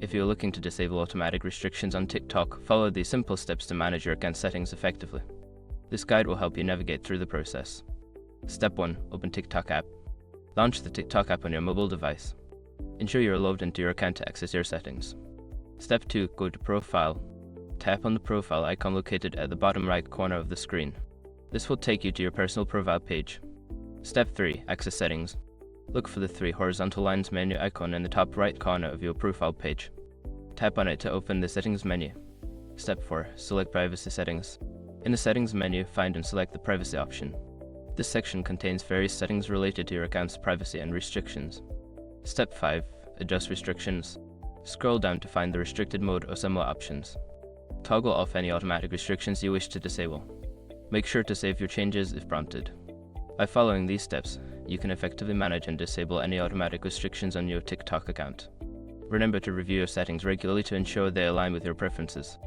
If you're looking to disable automatic restrictions on TikTok, follow these simple steps to manage your account settings effectively. This guide will help you navigate through the process. Step 1. Open TikTok app. Launch the TikTok app on your mobile device. Ensure you're logged into your account to access your settings. Step 2. Go to Profile. Tap on the profile icon located at the bottom right corner of the screen. This will take you to your personal profile page. Step 3. Access settings. Look for the 3 horizontal lines menu icon in the top right corner of your profile page. Tap on it to open the settings menu. Step 4. Select privacy settings. In the settings menu, find and select the privacy option. This section contains various settings related to your account's privacy and restrictions. Step 5. Adjust restrictions. Scroll down to find the restricted mode or similar options. Toggle off any automatic restrictions you wish to disable. Make sure to save your changes if prompted. By following these steps, you can effectively manage and disable any automatic restrictions on your TikTok account. Remember to review your settings regularly to ensure they align with your preferences.